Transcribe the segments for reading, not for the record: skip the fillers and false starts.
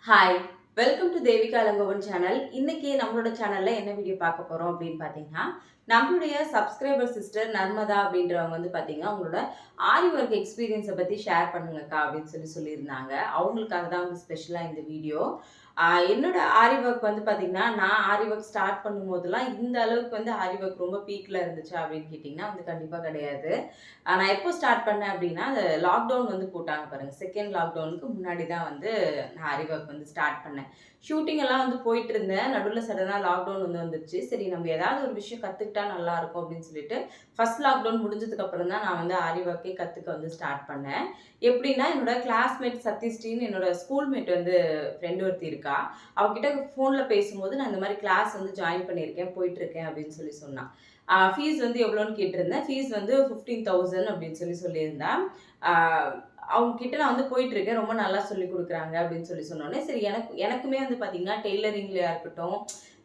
Hi, welcome to Devika Ilangovan channel. இன்னைக்கு நம்மளோட சேனல்ல என்ன வீடியோ பார்க்க போறோம் அப்படின்னு பார்த்தீங்கன்னா, நம்மளுடைய சப்ஸ்கிரைபர் சிஸ்டர் நர்மதா அப்படின்றவங்க வந்து பார்த்தீங்கன்னா, அவங்களோட ஆரி ஒர்க் எக்ஸ்பீரியன்ஸை பத்தி ஷேர் பண்ணுங்கக்கா அப்படின்னு சொல்லியிருந்தாங்க. அவங்களுக்காக தான் வந்து ஸ்பெஷலா இந்த வீடியோ. என்னோட ஆரி ஒர்க் வந்து பார்த்தீங்கன்னா, நான் ஆரி ஒர்க் ஸ்டார்ட் பண்ணும்போதெல்லாம் இந்த அளவுக்கு வந்து ஆரி ஒர்க் ரொம்ப பீக்ல இருந்துச்சா அப்படின்னு கேட்டிங்கன்னா வந்து கண்டிப்பா கிடையாது. நான் எப்போ ஸ்டார்ட் பண்ணேன் அப்படின்னா, அந்த லாக்டவுன் வந்து போட்டாங்க பாருங்க. செகண்ட் லாக்டவுனுக்கு முன்னாடி தான் வந்து நான் ஆரி ஒர்க் வந்து ஸ்டார்ட் பண்ணேன். ஷூட்டிங் எல்லாம் வந்து போயிட்டு இருந்தேன். நடுவுல சடனா லாக்டவுன் வந்து வந்துருச்சு. சரி நம்ம ஏதாவது ஒரு விஷயம் கத்துக்கிட்டா நல்லாருக்கும் அப்படின்னு சொல்லிட்டு, ஃபர்ஸ்ட் லாக்டவுன் முடிஞ்சதுக்கு அப்புறம் தான் நான் வந்து ஆரி ஒர்க்கே கத்துக்க வந்து ஸ்டார்ட் பண்ணேன். எப்படின்னா, என்னோட கிளாஸ்மேட் சத்யஸ்ரீன்னு என்னோட ஸ்கூல்மேட் வந்து ஃப்ரெண்ட் ஒருத்தி இருக்கா. அவகிட்ட ஃபோன்ல பேசும்போது நான் இந்த மாரி கிளாஸ் வந்து ஜாயின் பண்ணியிருக்கேன், போயிட்டுருக்கேன் அப்படின்னு சொன்னா. ஃபீஸ் வந்து எவ்வளோன்னு கேட்டிருந்தேன். ஃபீஸ் வந்து 15,000 அப்படின்னு சொல்லியிருந்தா. ஆ அவங்க கிட்ட நான் வந்து போயிட்டுருக்கேன். ரொம்ப நல்லா சொல்லிக் குடுக்குறாங்க அப்படின்னு சொன்னோனே, சரி எனக்குமே வந்து பார்த்தீங்கன்னா, டெய்லரிங்லயா இருக்கட்டும்,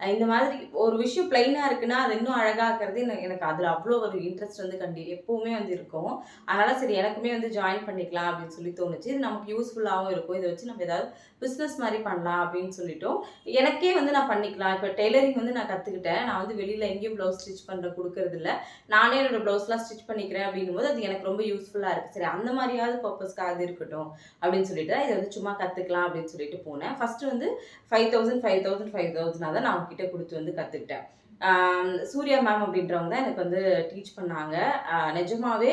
இந்த மாதிரி ஒரு விஷயம் பிளெயினா இருக்குன்னா, அத இன்னும் அழகாக்குறது எனக்கு அதுல அவ்ளோ ஒரு இன்ட்ரெஸ்ட் வந்து எப்பவுமே வந்து இருக்கும். அதனால சரி எனக்குமே வந்து ஜாயின் பண்ணிக்கலாம் அப்படின்னு தோணுச்சு. இது நமக்கு யூஸ்ஃபுல்லாவும் இருக்கும். இத வச்சு நம்ம ஏதாவது பிசினஸ் மாரி பண்ணலாம் அப்படின்னு சொல்லிட்டோம். எனக்கே வந்து நான் பண்ணிக்கலாம். இப்ப டெய்லரிங் வந்து நான் கத்துக்கிட்டேன். நான் வந்து வெளியில எங்கேயும் ப்ளவுஸ் ஸ்டிச் குடுக்குறதில்ல. நானே என்னோட ப்ளவுஸ்லாம் ஸ்டிச் பண்ணிக்கிறேன் அப்படின்னும்போது, அது எனக்கு ரொம்ப யூஸ்ஃபுல்லா இருக்கு. சரி அந்த மாரியாவது பர்ப்பஸ்க்காக அது இருக்கட்டும் அப்படின்னு சொல்லிட்டு, இத வந்து சும்மா கத்துக்கலாம் அப்படின்னு சொல்லிட்டு போனேன். ஃபர்ஸ்ட்டு வந்து 5,000 5,000 5,000 தான் நான் அவங்க கிட்ட குடுத்து வந்து கத்துக்கிட்டேன். சூர்யா மேம் அப்படின்றவங்க தான் எனக்கு வந்து டீச் பண்ணாங்க. நிஜமாவே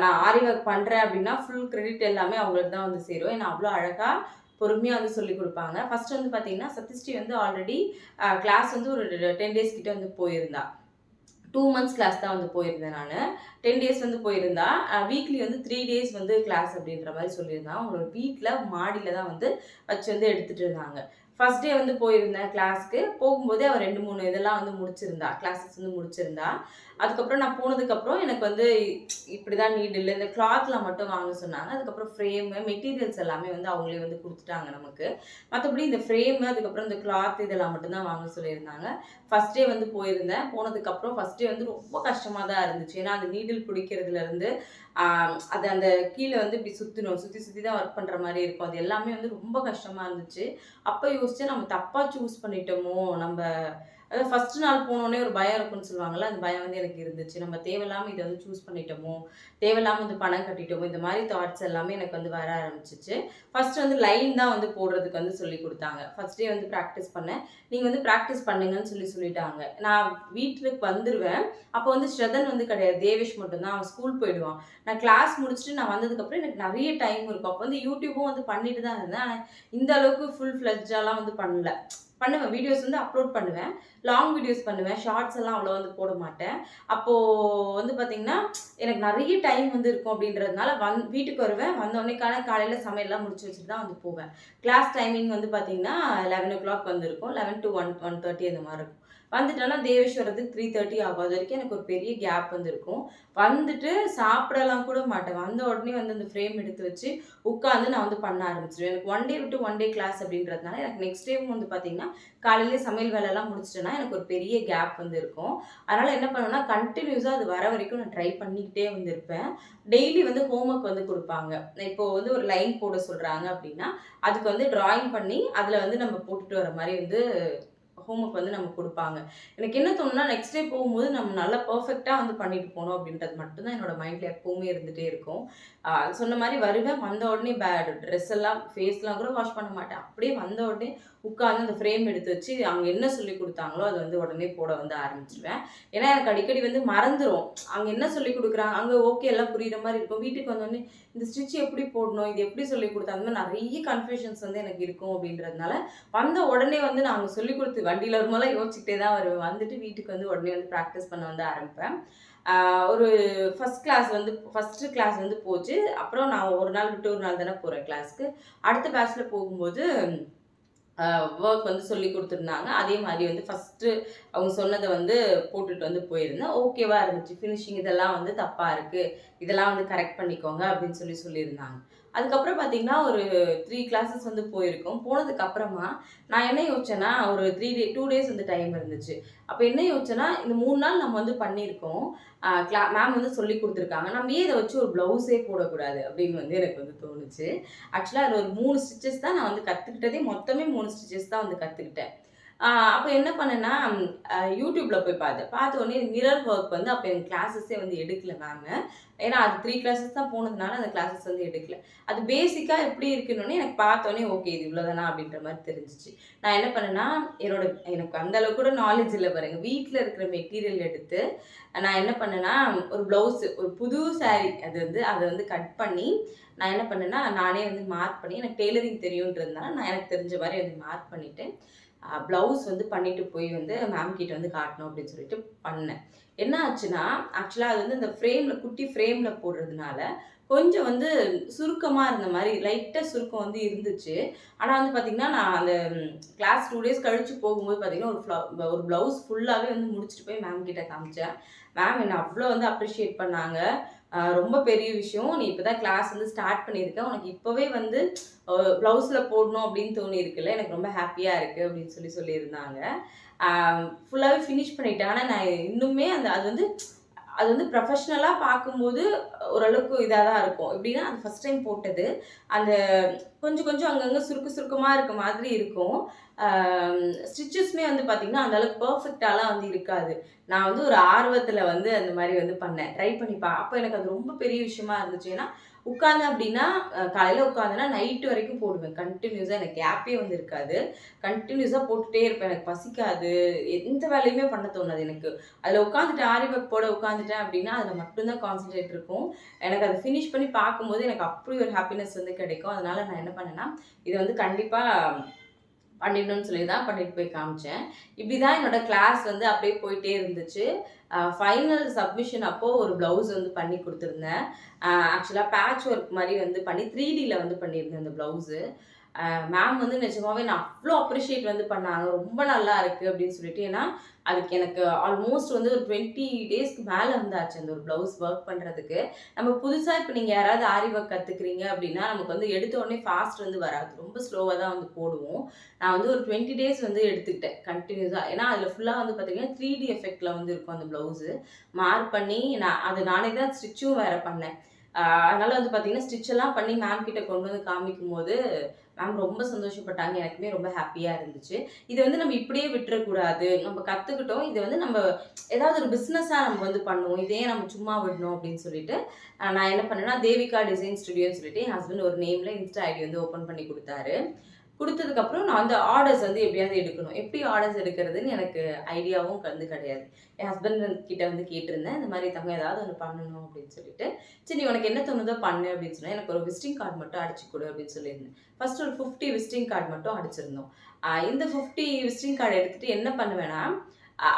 நான் ஆரி ஒர்க் பண்றேன் அப்படின்னா, ஃபுல் கிரெடிட் எல்லாமே அவங்களுக்கு தான் வந்து சேரும். ஏன்னா அவ்ளோ அழகா பொறுமையா வந்து சொல்லிக் குடுப்பாங்க. ஃபர்ஸ்ட் வந்து பார்த்தீங்கன்னா, சத்யஸ்ரீ வந்து ஆல்ரெடி கிளாஸ் வந்து ஒரு 10 டேஸ் கிட்ட வந்து போயிருந்தா. 2 மந்த்ஸ் கிளாஸ் தான் வந்து போயிருந்தேன் நானு. 10 டேஸ் வந்து போயிருந்தா. வீக்லி வந்து 3 டேஸ் வந்து கிளாஸ் அப்படின்ற மாரி சொல்லியிருந்தா. அவங்களோட வீட்ல மாடியில தான் வந்து வச்சு வந்து எடுத்துட்டு இருந்தாங்க. ஃபர்ஸ்ட் டே வந்து போயிருந்தேன் கிளாஸ்க்கு. போகும்போதே அவ 2, 3 இதெல்லாம் வந்து முடிச்சிருந்தா. கிளாஸஸ் வந்து முடிச்சிருந்தா. அதுக்கப்புறம் நான் போனதுக்கப்புறம் எனக்கு வந்து இப்படிதான் நீடில் இந்த கிளாத்லாம் மட்டும் வாங்க சொன்னாங்க. அதுக்கப்புறம் ஃப்ரேமு, மெட்டீரியல்ஸ் எல்லாமே வந்து அவங்களே வந்து குடுத்துட்டாங்க நமக்கு. மத்தபடி இந்த ஃப்ரேமு, அதுக்கப்புறம் இந்த கிளாத் இதெல்லாம் மட்டும் தான் வாங்க சொல்லியிருந்தாங்க. ஃபர்ஸ்ட் டே வந்து போயிருந்தேன். போனதுக்கப்புறம் ஃபர்ஸ்ட் டே வந்து ரொம்ப கஷ்டமா தான் இருந்துச்சு. ஏன்னா, அந்த நீடில் பிடிக்கிறதுலருந்து, ஆ அது அந்த கீழ வந்து இப்படி சுத்தணும். சுத்தி சுத்தி தான் ஒர்க் பண்ற மாரி இருக்கும். அது எல்லாமே வந்து ரொம்ப கஷ்டமா இருந்துச்சு. அப்ப யோசிச்சேன், நம்ம தப்பா சூஸ் பண்ணிட்டோமோ! அதாவது ஃபர்ஸ்ட் நாள் போனோனே ஒரு பயம் இருக்குன்னு சொல்லுவாங்கல்ல, அந்த பயம் வந்து எனக்கு இருந்துச்சு. நம்ம தேவையில்லாம இத வந்து சூஸ் பண்ணிட்டோமோ! தேவையில்லாம வந்து பணம் கட்டிட்டோமோ! இந்த மாரி தாட்ஸ் எல்லாமே எனக்கு வந்து வர ஆரம்பிச்சுச்சு. ஃபர்ஸ்ட் வந்து லைன் தான் வந்து போடுறதுக்கு வந்து சொல்லிக் குடுத்தாங்க. ஃபர்ஸ்ட் டே வந்து பிராக்டிஸ் பண்ணேன். நீங்க வந்து பிராக்டிஸ் பண்ணுங்கன்னு சொல்லிட்டாங்க. நான் வீட்டுக்கு வந்துருவேன். அப்போ வந்து ஸ்ரதன் வந்து கிடையாது. தேவேஷ் மட்டும் தான். அவன் ஸ்கூல் போயிடுவான். நான் கிளாஸ் முடிச்சுட்டு நான் வந்ததுக்கப்புறம் எனக்கு நெறைய டைம் இருக்கும். அப்போ வந்து யூடியூபும் வந்து பண்ணிட்டு தான் இருந்தேன். ஆனா இந்த அளவுக்கு ஃபுல் ஃப்ளெட்ஜாலாம் வந்து பண்ணல. பண்ணுவேன். வீடியோஸ் வந்து அப்லோட் பண்ணுவேன். லாங் வீடியோஸ் பண்ணுவேன். ஷார்ட்ஸ் எல்லாம் அவ்வளவா வந்து போட மாட்டேன். அப்போ வந்து பார்த்தீங்கன்னா, எனக்கு நெறைய டைம் வந்து இருக்கும் அப்படின்றதுனால வீட்டுக்கு வருவேன். வந்தோனே காலையில சமையல்லாம் முடிச்சு வச்சுட்டு தான் வந்து போவேன். கிளாஸ் டைமிங் வந்து பார்த்தீங்கன்னா, 11:00 வந்து இருக்கும். 11 டூ 1:30 அந்த மாரி இருக்கும். வந்துட்டேன்னா தேவேஷ் வரதுக்கு 3:30 ஆகும். அது வரைக்கும் எனக்கு ஒரு பெரிய கேப் வந்து இருக்கும். வந்துட்டு சாப்பிடலாம் கூட மாட்டேன். வந்த உடனே வந்து அந்த ஃப்ரேம் எடுத்து வச்சு உட்காந்து நான் வந்து பண்ண ஆரம்பிச்சுருவேன். எனக்கு 1 டே விட்டு 1 டே கிளாஸ் அப்படின்றதுனால எனக்கு நெக்ஸ்ட் டேவும் வந்து பார்த்தீங்கன்னா, காலையிலேயே சமையல் வேலைலாம் முடிச்சுட்டேன்னா, எனக்கு ஒரு பெரிய கேப் வந்து இருக்கும். அதனால என்ன பண்ணுவேன்னா, கன்டினியூஸா அது வர வரைக்கும் நான் ட்ரை பண்ணிக்கிட்டே வந்து இருப்பேன். டெய்லி வந்து ஹோம் ஒர்க் வந்து குடுப்பாங்க. இப்போ வந்து ஒரு லைன் போட சொல்றாங்க அப்படின்னா, அதுக்கு வந்து டிராயிங் பண்ணி, அதில வந்து நம்ம போட்டுட்டு வர மாரி வந்து ஹோம் ஒர்க் வந்து நமக்கு குடுப்பாங்க. எனக்கு என்ன தோணும்னா, நெக்ஸ்ட் டே போகும்போது நம்ம நல்லா பெர்ஃபெக்ட்டா வந்து பண்ணிட்டு போணும் அப்படின்றது மட்டும் தான் என்னோட மைண்ட்ல எப்பவுமே இருந்துட்டே இருக்கும். ஆ சொன்ன மாரி வருவேன். வந்த உடனே ட்ரெஸ் எல்லாம் ஃபேஸ்லாம் கூட வாஷ் பண்ண மாட்டேன். அப்படியே வந்த உடனே உட்கார்ந்து அந்த ஃப்ரேம் எடுத்து வச்சு, அங்க என்ன சொல்லிக் குடுத்தாங்களோ, அத வந்து உடனே போட வந்து ஆரம்பிச்சுருவேன். ஏன்னா, எனக்கு அடிக்கடி வந்து மறந்துரும். அங்க என்ன சொல்லிக் குடுக்குறாங்க, அங்க ஓகே எல்லாம் புரியிற மாரி இருக்கும். வீட்டுக்கு வந்தோனே, இந்த ஸ்டிச் எப்படி போடணும்? இது எப்படி சொல்லிக் குடுத்தாங்க? அந்த மாரி நெறைய கன்ஃப்யூஷன்ஸ் வந்து எனக்கு இருக்கும் அப்படின்றதுனால, வந்த உடனே வந்து நான் அங்க சொல்லிக் குடுத்து வண்டியில வரும்போதெல்லாம் யோசிச்சுக்கிட்டே தான் வருவேன். வந்துட்டு வீட்டுக்கு வந்து உடனே வந்து பிராக்டிஸ் பண்ண வந்து ஆரம்பிப்பேன். ஒரு ஃபர்ஸ்ட் கிளாஸ் வந்து போச்சு. அப்புறம் நான் ஒரு நாள் விட்டு ஒரு நாள் தானே போறேன் கிளாஸ்க்கு. அடுத்த பேட்ச்ல போகும்போது அ வொர்க் வந்து சொல்லிக் குடுத்துருந்தாங்க. அதே மாரி வந்து ஃபர்ஸ்ட்டு அவங்க சொன்னத வந்து போட்டுட்டு வந்து போயிருந்தேன். ஓகேவா இருந்துச்சு. ஃபினிஷிங் இதெல்லாம் வந்து தப்பா இருக்கு. இதெல்லாம் வந்து கரெக்ட் பண்ணிக்கோங்க அப்படின்னு சொல்லியிருந்தாங்க. அதுக்கப்புறம் பார்த்தீங்கன்னா, ஒரு 3 கிளாஸஸ் வந்து போயிருக்கோம். போனதுக்கப்புறமா நான் என்ன யோசிச்சேன்னா, ஒரு 2 டேஸ் வந்து டைம் இருந்துச்சு. அப்ப என்ன யோசிச்சேன்னா, இந்த 3 நாள் நம்ம வந்து பண்ணியிருக்கோம். மேம் வந்து சொல்லிக் குடுத்துருக்காங்க. நம்ம ஏன் இத வச்சு ஒரு ப்ளவுஸே போடக்கூடாது அப்படின்னு வந்து எனக்கு வந்து தோணுச்சு. ஆக்சுவலா அதுல ஒரு 3 ஸ்டிச்சஸ் தான் நான் வந்து கத்துக்கிட்டதே. மொத்தமே 3 ஸ்டிச்சஸ் தான் வந்து கத்துக்கிட்டேன். அப்ப என்ன பண்ணேன்னா, YouTubeல போய் பார்த்தேன். பார்த்த உடனே மிரர் ஒர்க் வந்து அப்ப எனக்கு கிளாஸஸே வந்து எடுக்கல மேமு. ஏன்னா அது 3 கிளாஸஸ் தான் போனதுனால அந்த கிளாஸஸ் வந்து எடுக்கல. அது பேசிக்கா எப்படி இருக்குன்னோனே எனக்கு பார்த்தோனே ஓகே இது இவ்வளோதானா அப்படின்ற மாரி தெரிஞ்சுச்சு. நான் என்ன பண்ணேன்னா, எனக்கு அந்த அளவுக்கு கூட நாலேட்ஜ் இல்ல பாருங்க. வீட்ல இருக்கிற மெட்டீரியல் எடுத்து நான் என்ன பண்ணேன்னா, ஒரு ப்ளவுஸ் ஒரு புது சாரி அது வந்து அத வந்து கட் பண்ணி, நான் என்ன பண்ணேன்னா, நானே வந்து மார்க் பண்ணி எனக்கு டெய்லரிங் தெரியுன்றதுனால நான் எனக்கு தெரிஞ்ச மாரி வந்து மார்க் பண்ணிட்டு ப்ளவுஸ் வந்து பண்ணிட்டு போய் வந்து மேம் கிட்ட வந்து காட்டணும் அப்படின்னு சொல்லிட்டு பண்ணேன். என்ன ஆச்சுன்னா, ஆக்சுவலா அது வந்து இந்த ஃப்ரேம்ல குட்டி ஃப்ரேம்ல போடுறதுனால, கொஞ்சம் வந்து சுருக்கமா இருந்த மாரி லைட்டா சுருக்கம் வந்து இருந்துச்சு. ஆனா வந்து பார்த்தீங்கன்னா, நான் அந்த கிளாஸ் 2 டேஸ் கழிச்சு போகும்போது பார்த்தீங்கன்னா, ஒரு ப்ளவுஸ் ஃபுல்லாவே வந்து முடிச்சுட்டு போய் மேம் கிட்ட காமிச்சேன். மேம் என்ன அவ்ளோ வந்து அப்ரிஷியேட் பண்ணாங்க. ரொம்ப பெரிய விஷயம். நீ இப்ப தான் கிளாஸ் வந்து ஸ்டார்ட் பண்ணியிருக்க. உனக்கு இப்பவே வந்து ப்ளவுஸ்ல போடணும் அப்படின்னு தோணியிருக்குல்ல. எனக்கு ரொம்ப ஹேப்பியா இருக்கு அப்படின்னு சொல்லியிருந்தாங்க. அ ஃபுல்லாவே ஃபினிஷ் பண்ணிட்டேன். ஆனா நான் இன்னுமே அது வந்து ப்ரொஃபஷ்னலா பார்க்கும்போது ஓரளவுக்கு இதா தான் இருக்கும். எப்படின்னா, அது ஃபர்ஸ்ட் டைம் போட்டது. அந்த கொஞ்சம் கொஞ்சம் அங்கங்க சுருக்கு சுருக்கமா இருக்க மாதிரி இருக்கும். ஆ ஸ்டிச்சஸுமே வந்து பார்த்தீங்கன்னா, அந்த அளவுக்கு பெர்ஃபெக்ட்டாலாம் வந்து இருக்காது. நான் வந்து ஒரு ஆர்வத்தில வந்து அந்த மாரி வந்து பண்ணேன். ட்ரை பண்ணி அப்ப எனக்கு அது ரொம்ப பெரிய விஷயமா இருந்துச்சு. ஏன்னா, உட்கார்ந்தேன் அப்படின்னா, காலையில உட்கார்ந்தேன்னா நைட் வரைக்கும் போடுவேன். கன்டினியூஸா எனக்கு கேப்பே வந்து இருக்காது. கன்டினியூஸா போட்டுட்டே இருப்பேன். எனக்கு பசிக்காது. எந்த வேலையுமே பண்ண தோணாது எனக்கு. அதில உட்காந்துட்டு ஆரி ஒர்க் போட உட்காந்துட்டேன் அப்படின்னா, அதில மட்டும் தான் கான்சன்ட்ரேட் இருக்கும். எனக்கு அத ஃபினிஷ் பண்ணி பார்க்கும்போது எனக்கு அப்படி ஒரு ஹேப்பினஸ் வந்து கிடைக்கும். அதனால நான் என்ன பண்ணேன்னா, இத வந்து கண்டிப்பா பண்ணிடணும்னு சொல்லி தான் பண்ணிட்டு போய் காமிச்சேன். இப்படிதான் என்னோட கிளாஸ் வந்து அப்படியே போயிட்டே இருந்துச்சு. ஃபைனல் சப்மிஷன் அப்போ ஒரு ப்ளவுஸ் வந்து பண்ணி குடுத்துருந்தேன். ஆக்சுவலா பேட்ச் ஒர்க் மாரி வந்து பண்ணி 3Dல வந்து பண்ணியிருந்தேன் அந்த ப்ளவுஸு. மேம் வந்து நிஜமாவே நான் அவ்ளோ அப்ரிஷியேட் வந்து பண்ணாங்க. ரொம்ப நல்லா இருக்கு அப்படின்னு சொல்லிட்டு. ஏன்னா, அதுக்கு எனக்கு ஆல்மோஸ்ட் வந்து ஒரு 20 டேஸ்க்கு மேல வந்து ஆச்சு அந்த ஒரு ப்ளவுஸ் ஒர்க் பண்றதுக்கு. நம்ம புதுசா இப்ப நீங்க யாராவது ஆரி ஒர்க் கத்துக்கிறீங்க அப்படின்னா, நமக்கு வந்து எடுத்த உடனே ஃபாஸ்ட் வந்து வராது. ரொம்ப ஸ்லோவா தான் வந்து போடுவோம். நான் வந்து ஒரு 20 டேஸ் வந்து எடுத்துக்கிட்டேன் கன்டினியூஸா. ஏன்னா, அதில ஃபுல்லா வந்து பார்த்தீங்கன்னா, 3D எஃபெக்ட்ல வந்து இருக்கும் அந்த ப்ளவுஸு. மார்க் பண்ணி நானே தான் ஸ்டிச்சும் வேற பண்ணேன். அதனால வந்து பார்த்தீங்கன்னா, ஸ்டிச் எல்லாம் பண்ணி மேம் கிட்ட கொண்டு வந்து காமிக்கும்போது, மேம் ரொம்ப சந்தோஷப்பட்டாங்க. எனக்குமே ரொம்ப ஹேப்பியா இருந்துச்சு. இத வந்து நம்ம இப்படியே விட்டுறக்கூடாது. நம்ம கத்துக்கிட்டோம். இத வந்து நம்ம ஏதாவது ஒரு பிசினஸா நம்ம வந்து பண்ணுவோம். இத ஏன் நம்ம சும்மா விடணும் அப்படின்னு சொல்லிட்டு, நான் என்ன பண்ணேன்னா, தேவிகா டிசைன் ஸ்டுடியோன்னு சொல்லிட்டு என் ஹஸ்பண்ட் ஒரு நேம்ல இன்ஸ்டா ஐடி வந்து ஓப்பன் பண்ணி குடுத்தாரு. குடுத்ததுக்கப்புறம் நான் வந்து ஆர்டர்ஸ் வந்து எப்படியாவது எடுக்கணும். எப்படி ஆர்டர்ஸ் எடுக்கிறதுன்னு எனக்கு ஐடியாவும் வந்து கிடையாது. என் ஹஸ்பண்ட் கிட்ட வந்து கேட்டிருந்தேன். இந்த மாரி தங்கம் ஏதாவது ஒண்ணு பண்ணணும் அப்படின்னு சொல்லிட்டு. சரி நீ உனக்கு என்ன தோணுதோ பண்ணு அப்படின்னு சொன்னா. எனக்கு ஒரு விசிட்டிங் கார்ட் மட்டும் அடிச்சு குடு அப்படின்னு சொல்லியிருந்தேன். ஃபர்ஸ்ட் ஒரு 50 விசிட்டிங் கார்ட் மட்டும் அடிச்சிருந்தோம். இந்த 50 விசிட்டிங் கார்ட் எடுத்துட்டு என்ன பண்ணுவேன்னா,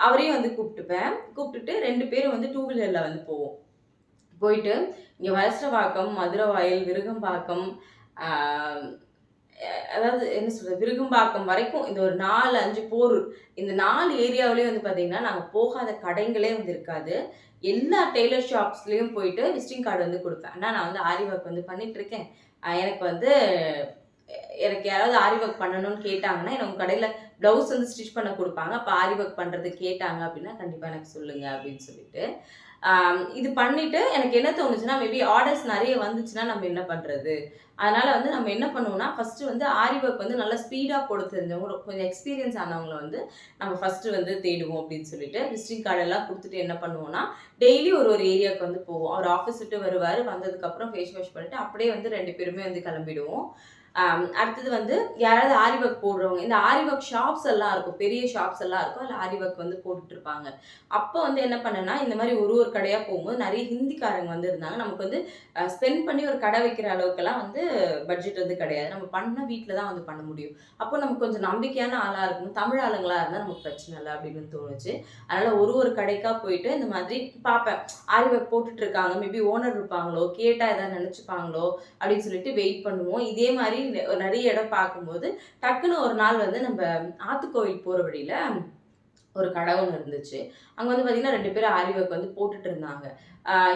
அவரையும் வந்து கூப்ட்டுப்பேன். கூப்ட்டுட்டு 2 பேரும் வந்து 2 வீலர்ல வந்து போவோம். போயிட்டு இங்க வலசரவாக்கம், மதுரவாயல், விருகம்பாக்கம், ஆ அதாவது என்ன சொல்றது? விருகம்பாக்கம் வரைக்கும் இந்த ஒரு 4, 5 போரூர். இந்த 4 ஏரியாவுலயும் வந்து பார்த்தீங்கன்னா, நாங்க போகாத கடைங்களே வந்து இருக்காது. எல்லா டெய்லர் ஷாப்ஸ்லயும் போயிட்டு விசிட்டிங் கார்டு வந்து குடுப்பேன். அண்ணா நான் வந்து ஆரி ஒர்க் வந்து பண்ணிட்டுருக்கேன். எனக்கு வந்து எனக்கு யாராவது ஆரி ஒர்க் பண்ணணும்னு கேட்டாங்கன்னா, என்ன உங்க கடையில ப்ளவுஸ் வந்து ஸ்டிச் பண்ண குடுப்பாங்க. அப்ப ஆரி ஒர்க் பண்றதுக்கு கேட்டாங்க அப்டின்னா, கண்டிப்பா எனக்கு சொல்லுங்க அப்டின்னு சொல்லிட்டு. இது பண்ணிட்டு எனக்கு என்ன தோணுச்சுன்னா, மேபி ஆர்டர்ஸ் நெறைய வந்துச்சுன்னா நம்ம என்ன பண்றது? அதனால வந்து நம்ம என்ன பண்ணுவோம்னா, ஃபர்ஸ்ட்டு வந்து ஆரி ஒர்க் வந்து நல்லா ஸ்பீடா போட தெரிஞ்சவங்க, கொஞ்சம் எக்ஸ்பீரியன்ஸ் ஆனவங்கள வந்து நம்ம ஃபர்ஸ்ட்டு வந்து தேடுவோம் அப்படின்னு சொல்லிட்டு, விசிட்டிங் கார்ட் எல்லாம் குடுத்துட்டு என்ன பண்ணுவோம்னா, டெய்லி ஒரு ஒரு ஏரியாவுக்கு வந்து போவோம். அவர் ஆஃபீஸ் விட்டு வருவாரு. வந்ததுக்கப்புறம் ஃபேஸ் வாஷ் பண்ணிட்டு, அப்படியே வந்து 2 பேருமே வந்து கிளம்பிடுவோம். அடுத்தது வந்து யாராவது ஆரி ஒர்க் போடுறவங்க, இந்த ஆரி ஒர்க் ஷாப்ஸ் எல்லாம் இருக்கும். பெரிய ஷாப்ஸ் எல்லாம் இருக்கும். அதில ஆரி ஒர்க் வந்து போட்டுட்டு இருப்பாங்க. அப்போ வந்து என்ன பண்ணேன்னா, இந்த மாரி ஒரு ஒரு கடையா போகும்போது நெறைய ஹிந்திக்காரங்க வந்து இருந்தாங்க. நமக்கு வந்து ஸ்பெண்ட் பண்ணி ஒரு கடை வைக்கிற அளவுக்கெல்லாம் வந்து பட்ஜெட் வந்து கிடையாது. நம்ம பண்ணா வீட்ல தான் வந்து பண்ண முடியும். அப்போ நமக்கு கொஞ்சம் நம்பிக்கையான ஆளா இருக்கணும். தமிழ் ஆளுங்களா இருந்தா நமக்கு பிரச்சனை இல்ல அப்படின்னு தோணுச்சு. அதனால ஒரு ஒரு கடைக்கா போயிட்டு இந்த மாதிரி பார்ப்பேன். ஆரி ஒர்க் போட்டுட்டு இருக்காங்க. மேபி ஓனர் இருப்பாங்களோ, கேட்டா ஏதாவது நெனச்சுப்பாங்களோ அப்படின்னு சொல்லிட்டு வெயிட் பண்ணுவோம். இதே மாரி நெறைய இடம் பார்க்கும்போது, டக்குனு ஒரு நாள் வந்து நம்ப ஆத்துக்கோவில் போற வழியில ஒரு கடை ஒண்ணு இருந்துச்சு. அங்க வந்து பார்த்தீங்கன்னா 2 பேரும் ஆரி ஒர்க் வந்து போட்டுட்டு இருந்தாங்க.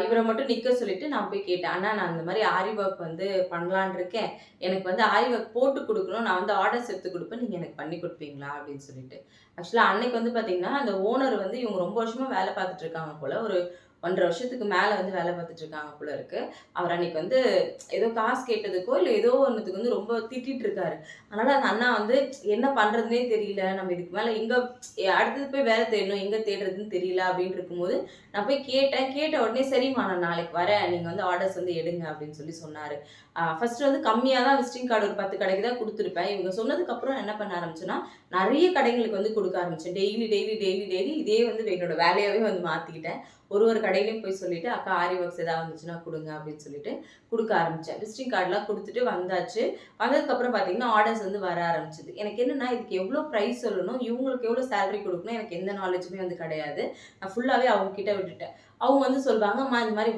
இவரை மட்டும் நிற்க சொல்லிட்டு நான் போய் கேட்டேன், அண்ணா நான் இந்த மாதிரி ஆரி ஒர்க் வந்து பண்ணலான் இருக்கேன், எனக்கு வந்து ஆரி ஒர்க் போட்டு கொடுக்கணும், நான் வந்து ஆர்டர்ஸ் எடுத்து கொடுப்பேன், நீங்கள் எனக்கு பண்ணி கொடுப்பீங்களா அப்படின்னு சொல்லிட்டு. ஆக்சுவலாக அன்னைக்கு வந்து பார்த்தீங்கன்னா அந்த ஓனர் வந்து இவங்க ரொம்ப வருஷமாக வேலை பார்த்துட்டு இருக்காங்க போல், ஒரு 1.5 வருஷத்துக்கு மேலே வந்து வேலை பார்த்துட்டு இருக்காங்க போல இருக்கு. அவர் அன்னைக்கு வந்து ஏதோ காசு கேட்டதுக்கோ இல்லை ஏதோ ஒன்றுத்துக்கு வந்து ரொம்ப திட்டிட்டு இருக்காரு. அதனால அந்த அண்ணா வந்து என்ன பண்ணுறதுனே தெரியல, நம்ம இதுக்கு மேலே எங்கே அடுத்தது போய் வேலை தேடணும், எங்கே தேடுறதுன்னு தெரியல அப்படின்னு இருக்கும்போது நான் போய் கேட்டேன். கேட்ட உடனே சரிம்மா நான் நாளைக்கு வரேன், நீங்கள் வந்து ஆர்டர்ஸ் வந்து எடுங்க அப்படின்னு சொல்லி சொன்னார். ஃபர்ஸ்ட் வந்து கம்மியாக தான் விசிட்டிங் கார்டு ஒரு 10 கடைக்கு தான் கொடுத்துருப்பேன். இவங்க சொன்னதுக்கப்புறம் என்ன பண்ண ஆரம்பிச்சேன்னா நிறைய கடைகளுக்கு வந்து கொடுக்க ஆரம்பிச்சேன். டெய்லி டெய்லி டெய்லி டெய்லி இதே வந்து என்னோட வேலையாகவே வந்து மாற்றிக்கிட்டேன். ஒரு கடையிலையும் போய் சொல்லிட்டு அக்கா ஆரி ஒர்க்ஸ் ஏதாவது வந்துச்சுன்னா கொடுங்க அப்படின்னு சொல்லிட்டு கொடுக்க ஆரம்பித்தேன். விசிட்டிங் கார்டெலாம் கொடுத்துட்டு வந்தாச்சு. வந்ததுக்கப்புறம் பார்த்தீங்கன்னா ஆர்டர்ஸ் வந்து வர ஆரம்பிச்சிது. எனக்கு என்னென்னா இதுக்கு எவ்வளோ ப்ரைஸ் சொல்லணும், இவங்களுக்கு எவ்வளோ சேலரி கொடுக்கணும், எனக்கு எந்த நாலேஜுமே வந்து கிடையாது. நான் ஃபுல்லாகவே அவங்கக்கிட்ட விட்டுட்டேன். அவங்க வந்து சொல்லுவாங்க, அம்மா இந்த மாதிரி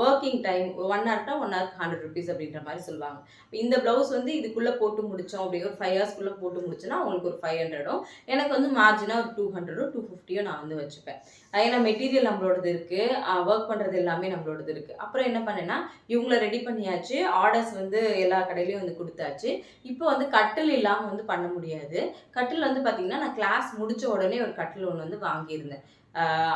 ஒர்க்கிங் டைம் 1 ஹவர்னா 1 ஹவருக்கு 100 ருபீஸ் அப்படின்ற மாதிரி சொல்லுவாங்க. இந்த ப்ளவுஸ் வந்து இதுக்குள்ளே போட்டு முடித்தோம் அப்படி ஒரு 5 ஹவர்ஸ்க்குள்ளே போட்டு முடிச்சோன்னா அவங்களுக்கு ஒரு 500ம், எனக்கு வந்து மார்ஜினாக ஒரு 200 250 நான் வந்து வச்சுப்பேன். ஏன்னா மெட்டீரியல் நம்மளோடது இருக்குது, ஒர்க் பண்ணுறது எல்லாமே நம்மளோடது இருக்குது. அப்புறம் என்ன பண்ணேன்னா இவங்கள ரெடி பண்ணியாச்சு, ஆர்டர்ஸ் வந்து எல்லா கடையிலையும் வந்து கொடுத்தாச்சு. இப்போ வந்து கட்டில் இல்லாமல் வந்து பண்ண முடியாது. கட்டில் வந்து பார்த்திங்கன்னா நான் கிளாஸ் முடித்த உடனே ஒரு கட்டில் ஒன்று வந்து வாங்கியிருந்தேன்.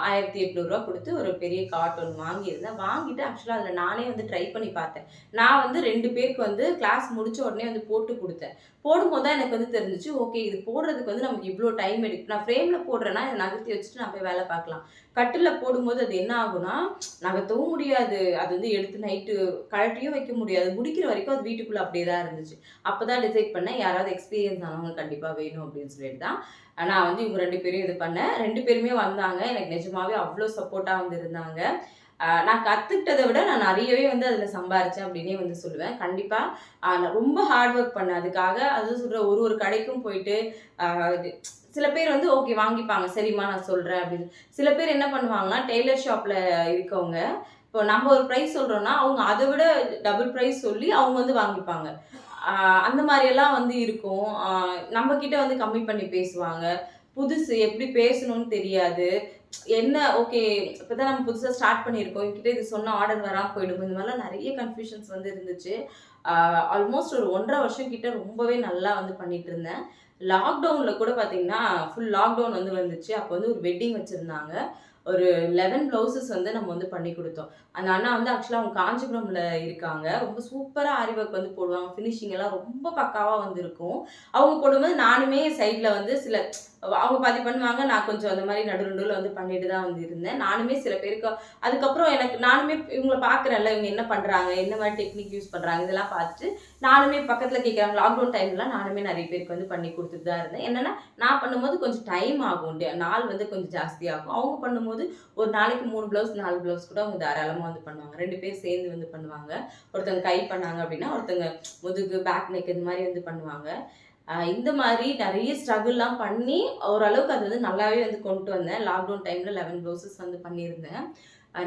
1800 கொடுத்து ஒரு பெரிய காட் ஒன்று வாங்கியிருந்தேன். வாங்கிட்டு ஆக்சுவலாக அதில் நானே வந்து ட்ரை பண்ணி பார்த்தேன். நான் வந்து 2 பேருக்கு வந்து கிளாஸ் முடித்த உடனே வந்து போட்டு கொடுத்தேன். போடும்போது தான் எனக்கு வந்து தெரிஞ்சிச்சு, ஓகே இது போடுறதுக்கு வந்து நமக்கு இவ்வளோ டைம் எடுக்கும். நான் ஃப்ரேமில் போடுறேன்னா இதை நகர்த்தி வச்சுட்டு நான் போய் வேலை பார்க்கலாம். கட்டிலில் போடும்போது அது என்ன ஆகும்னா நகர்த்தவும் முடியாது, அது வந்து எடுத்து நைட்டு கழட்டியும் வைக்க முடியாது, முடிக்கிற வரைக்கும் அது வீட்டுக்குள்ளே அப்படியே தான் இருந்துச்சு. அப்போ தான் டிசைட் பண்ணேன் யாராவது எக்ஸ்பீரியன்ஸ் ஆனவங்க கண்டிப்பாக வேணும் அப்படின்னு சொல்லிட்டு தான் நான் வந்து இவங்க 2 பேரையும் இது பண்ணேன். 2 பேருமே வந்தாங்க. எனக்கு நிஜமாவே அவ்வளோ சப்போர்ட்டாக வந்து இருந்தாங்க. நான் கற்றுக்கிட்டதை விட நான் நிறையவே வந்து அதில் சம்பாரித்தேன் அப்படின்னே வந்து சொல்லுவேன். கண்டிப்பாக நான் ரொம்ப ஹார்ட் ஒர்க் பண்ணேன் அதுக்காக. அது சொல்கிற ஒரு கடைக்கும் போயிட்டு சில பேர் வந்து ஓகே வாங்கிப்பாங்க, சரிம்மா நான் சொல்கிறேன் அப்படின்னு. சில பேர் என்ன பண்ணுவாங்கன்னா டெய்லர் ஷாப்பில் இருக்கவங்க, இப்போ நம்ம ஒரு ப்ரைஸ் சொல்கிறோன்னா அவங்க அதை விட டபுள் ப்ரைஸ் சொல்லி அவங்க வந்து வாங்கிப்பாங்க. அந்த மாதிரியெல்லாம் வந்து இருக்கும். நம்மக்கிட்ட வந்து கம்மி பண்ணி பேசுவாங்க. புதுசு எப்படி பேசணும்னு தெரியாது. என்ன ஓகே இப்போ தான் நம்ம புதுசாக ஸ்டார்ட் பண்ணியிருக்கோம், என்கிட்ட இது சொன்னால் ஆர்டர் வராமல் போயிடும். இந்த மாதிரிலாம் நிறைய கன்ஃபியூஷன்ஸ் வந்து இருந்துச்சு. ஆல்மோஸ்ட் ஒரு 1.5 வருஷம் கிட்ட ரொம்பவே நல்லா வந்து பண்ணிட்டு இருந்தேன். லாக்டவுனில் கூட பார்த்தீங்கன்னா ஃபுல் லாக்டவுன் வந்து வந்துச்சு. அப்போ வந்து ஒரு வெட்டிங் வச்சுருந்தாங்க. ஒரு 11 ப்ளவுசஸ் வந்து நம்ம வந்து பண்ணி கொடுத்தோம். அந்த அண்ணா வந்து ஆக்சுவலாக அவங்க காஞ்சிபுரமில் இருக்காங்க. ரொம்ப சூப்பராக ஆரி ஒர்க் வந்து போடுவாங்க. ஃபினிஷிங் எல்லாம் ரொம்ப பக்காவாக வந்து இருக்கும். அவங்க போடும்போது நானுமே சைடில் வந்து சில அவங்க பாதி பண்ணுவாங்க, நான் கொஞ்சம் அந்த மாதிரி நடுவில் வந்து பண்ணிட்டு தான் வந்து இருந்தேன். நானுமே சில பேருக்கு அதுக்கப்புறம் எனக்கு நானுமே இவங்கள பார்க்குறேன்ல, இவங்க என்ன பண்ணுறாங்க, என்ன மாதிரி டெக்னிக் யூஸ் பண்ணுறாங்க, இதெல்லாம் பார்த்துட்டு நானுமே பக்கத்தில் கேட்குறாங்க. லாக்டவுன் டைம்லாம் நானுமே நிறைய பேருக்கு வந்து பண்ணி கொடுத்துட்டு தான் இருந்தேன். என்னென்னா நான் பண்ணும்போது கொஞ்சம் டைம் ஆகும், நாள் வந்து கொஞ்சம் ஜாஸ்தியாகும். அவங்க பண்ணும்போது ஒரு நாளைக்கு 3 ப்ளவுஸ் 4 ப்ளவுஸ் கூட அவங்க தாராளமாக வந்து பண்ணுவாங்க. 2 பேர் சேர்ந்து வந்து பண்ணுவாங்க. ஒருத்தங்க கை பண்ணாங்க அப்படின்னா ஒருத்தங்க முதுகு, பேக் நெக் இந்த மாதிரி வந்து பண்ணுவாங்க. இந்த மாதிரி நிறைய ஸ்ட்ரகிள்லாம் பண்ணி ஓரளவுக்கு அது வந்து நல்லாவே வந்து கொண்டு வந்தேன். லாக்டவுன் டைமில் 11 ப்ளவுசஸ் வந்து பண்ணியிருந்தேன்.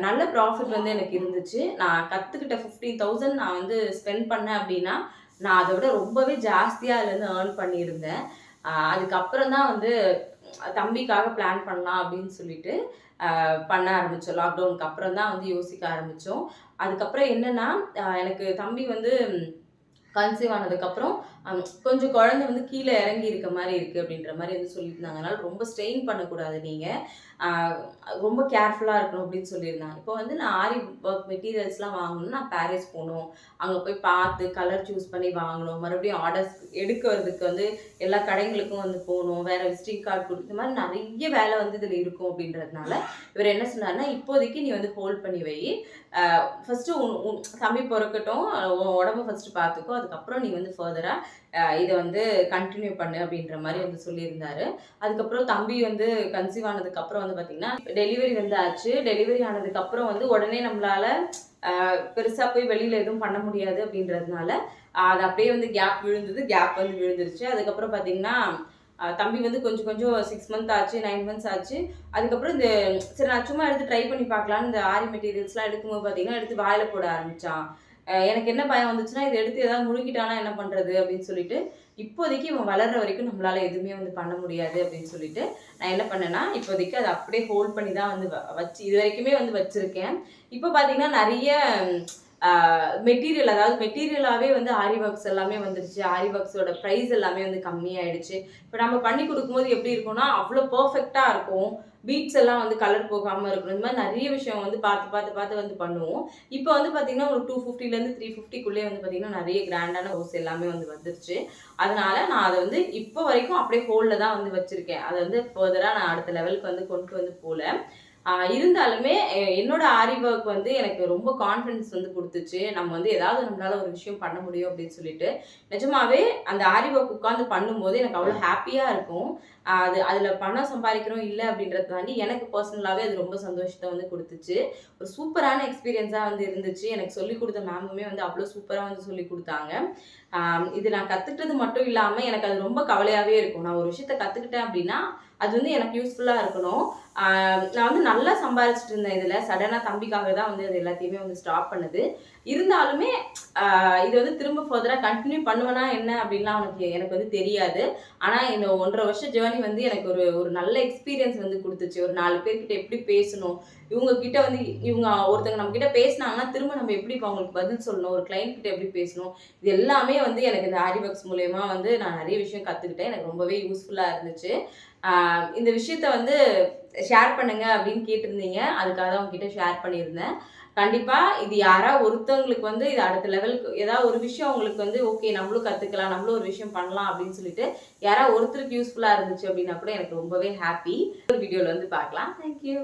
நல்ல ப்ராஃபிட் வந்து எனக்கு இருந்துச்சு. நான் கற்றுக்கிட்ட 15,000 நான் வந்து ஸ்பெண்ட் பண்ணேன் அப்படின்னா நான் அதை விட ரொம்பவே ஜாஸ்தியாக அதுலேருந்து ஏர்ன் பண்ணியிருந்தேன். அதுக்கப்புறம் தான் வந்து தம்பிக்காக பிளான் பண்ணலாம் அப்படின்னு சொல்லிட்டு பண்ண ஆரம்பித்தோம். லாக்டவுனுக்கு அப்புறம் தான் வந்து யோசிக்க ஆரம்பித்தோம். அதுக்கப்புறம் என்னென்னா எனக்கு தம்பி வந்து கன்சீவ் ஆனதுக்கப்புறம் கொஞ்சம் குழந்தை வந்து கீழே இறங்கி இருக்க மாதிரி இருக்குது அப்படின்ற மாதிரி வந்து சொல்லியிருந்தாங்க. அதனால் ரொம்ப ஸ்ட்ரெயின் பண்ணக்கூடாது, நீங்கள் ரொம்ப கேர்ஃபுல்லாக இருக்கணும் அப்படின்னு சொல்லியிருந்தாங்க. இப்போ வந்து நான் ஆரி ஒர்க் மெட்டீரியல்ஸ்லாம் வாங்கணும்னா நான் பாரிஸ் போகணும், அங்கே போய் பார்த்து கலர் சூஸ் பண்ணி வாங்கணும், மறுபடியும் ஆர்டர்ஸ் எடுக்கிறதுக்கு வந்து எல்லா கடைகளுக்கும் வந்து போகணும், வேறு விசிட்டிங் கார்டு கொடுத்து, இந்த மாதிரி நிறைய வேலை வந்து இதில் இருக்கும் அப்படின்றதுனால இவர் என்ன சொன்னார்னா, இப்போதைக்கு நீ வந்து ஹோல்ட் பண்ணி வை, ஃபஸ்ட்டு தம்பி பிறக்கட்டும், உன் உடம்பு ஃபஸ்ட்டு பார்த்துக்கோ, அதுக்கப்புறம் நீ வந்து ஃபர்தராக இதை வந்து கண்டினியூ பண்ணு அப்படின்ற மாதிரி வந்து சொல்லியிருந்தாரு. அதுக்கப்புறம் தம்பி வந்து கன்சீவ் ஆனதுக்கப்புறம் வந்து பார்த்திங்கன்னா டெலிவரி வந்து ஆச்சு. டெலிவரி ஆனதுக்கப்புறம் வந்து உடனே நம்மளால் பெருசாக போய் வெளியில் எதுவும் பண்ண முடியாது அப்படின்றதுனால அது அப்படியே வந்து கேப் வந்து விழுந்துருச்சு. அதுக்கப்புறம் பார்த்திங்கன்னா தம்பி வந்து கொஞ்சம் 6 மந்த் ஆச்சு, 9 மந்த்ஸ் ஆச்சு. அதுக்கப்புறம் இந்த சரி நான் சும்மா எடுத்து ட்ரை பண்ணி பார்க்கலான்னு இந்த ஆரி மெட்டீரியல்ஸ்லாம் எடுக்கும்போது பார்த்திங்கன்னா எடுத்து வாயில் போட ஆரம்பித்தான். எனக்கு என்ன பயம் வந்துச்சுன்னா இதை எடுத்து ஏதாவது முழுங்கிட்டானா என்ன பண்ணுறது அப்படின்னு சொல்லிட்டு இப்போதைக்கு இவன் வளர்ற வரைக்கும் நம்மளால எதுவுமே வந்து பண்ண முடியாது அப்படின்னு சொல்லிட்டு நான் என்ன பண்ணேன்னா இப்போதைக்கு அதை அப்படியே ஹோல்ட் பண்ணி தான் வந்து வச்சு இது வரைக்குமே வந்து வச்சிருக்கேன். இப்போ பார்த்தீங்கன்னா நிறைய மெட்டீரியல், அதாவது மெட்டீரியலாகவே வந்து ஆரி ஒர்க்ஸ் எல்லாமே வந்துருச்சு. ஆரி ஒர்க்ஸோட ப்ரைஸ் எல்லாமே வந்து கம்மியாயிடுச்சு. இப்போ நம்ம பண்ணி கொடுக்கும்போது எப்படி இருக்கும்னா அவ்வளோ பர்ஃபெக்டாக இருக்கும். பீட்ஸ் எல்லாம் வந்து கலர் போகாமல் இருக்கணும். இந்த மாதிரி நிறைய விஷயம் வந்து பார்த்து பார்த்து பார்த்து வந்து பண்ணுவோம். இப்போ வந்து பார்த்தீங்கன்னா ஒரு 250லேருந்து 350க்குள்ளே வந்து பார்த்தீங்கன்னா நிறைய கிராண்டான ஹவுஸ் எல்லாமே வந்து வந்துருச்சு. அதனால நான் அதை வந்து இப்போ வரைக்கும் அப்படியே ஹோல்டில் தான் வந்து வச்சிருக்கேன். அதை வந்து ஃபர்தராக நான் அடுத்த லெவலுக்கு வந்து கொண்டு வந்து போகல. இருந்தாலுமே என்னோட ஆரி ஒர்க் வந்து எனக்கு ரொம்ப கான்ஃபிடன்ஸ் வந்து குடுத்துச்சு. நம்ம வந்து ஏதாவது நம்மளால ஒரு விஷயம் பண்ண முடியும் அப்படின்னு சொல்லிட்டு. நிஜமாவே அந்த ஆரி ஒர்க் உட்கார்ந்து பண்ணும்போது எனக்கு அவ்வளோ ஹேப்பியா இருக்கும். அதுல பணம் சம்பாதிக்கிறோம் இல்ல அப்படின்றத தாண்டி எனக்கு பர்சனலாவே அது ரொம்ப சந்தோஷத்த வந்து குடுத்துச்சு. ஒரு சூப்பரான எக்ஸ்பீரியன்ஸா வந்து இருந்துச்சு. எனக்கு சொல்லிக் குடுத்த மேமுமே வந்து அவ்வளோ சூப்பரா வந்து சொல்லிக் குடுத்தாங்க. இது நான் கத்துக்கிட்டது மட்டும் இல்லாம எனக்கு அது ரொம்ப கவலையாவே இருக்கும். நான் ஒரு விஷயத்த கத்துக்கிட்டேன் அப்படின்னா, அது வந்து எனக்கு யூஸ்ஃபுல்லா இருக்கணும். நான் வந்து நல்லா சம்பாரிச்சுட்டு இருந்தேன் இதுல. சடனா தம்பிக்காக தான் வந்து அது எல்லாத்தையுமே வந்து ஸ்டாப் பண்ணுது. இருந்தாலுமே இது வந்து திரும்ப ஃபர்தரா கன்டின்யூ பண்ணுவேனா என்ன அப்படின்லாம் எனக்கு வந்து தெரியாது. ஆனா இந்த 1 1/2 வருஷ ஜர்னி வந்து எனக்கு ஒரு ஒரு நல்ல எக்ஸ்பீரியன்ஸ் வந்து குடுத்துச்சு. ஒரு 4 பேர்கிட்ட எப்படி பேசணும்? இவங்க கிட்ட வந்து இவங்க ஒருத்தங்க நம்ம கிட்ட பேசினாங்கன்னா, திரும்ப நம்ம எப்படி அவங்களுக்கு பதில் சொல்லணும்? ஒரு கிளையண்ட் கிட்ட எப்படி பேசணும்? இது எல்லாமே வந்து எனக்கு இந்த ஆரி ஒர்க்ஸ் மூலியமா வந்து நான் நிறைய விஷயம் கத்துக்கிட்டேன். எனக்கு ரொம்பவே யூஸ்ஃபுல்லா இருந்துச்சு. இந்த விஷயத்த வந்து ஷேர் பண்ணுங்க அப்படின்னு கேட்டிருந்தீங்க. அதுக்காக தான் உங்ககிட்ட ஷேர் பண்ணியிருந்தேன். கண்டிப்பா இது ஒருத்தவங்களுக்கு வந்து இது அடுத்த லெவலுக்கு ஏதாவது ஒரு விஷயம் உங்களுக்கு வந்து ஓகே நம்மளும் கத்துக்கலாம், நம்மளும் ஒரு விஷயம் பண்ணலாம் அப்படின்னு சொல்லிட்டு ஒருத்தருக்கு யூஸ்ஃபுல்லா இருந்துச்சு அப்படின்னா கூட எனக்கு ரொம்பவே ஹாப்பி. ஒரு வீடியோல வந்து பார்க்கலாம். Thank you.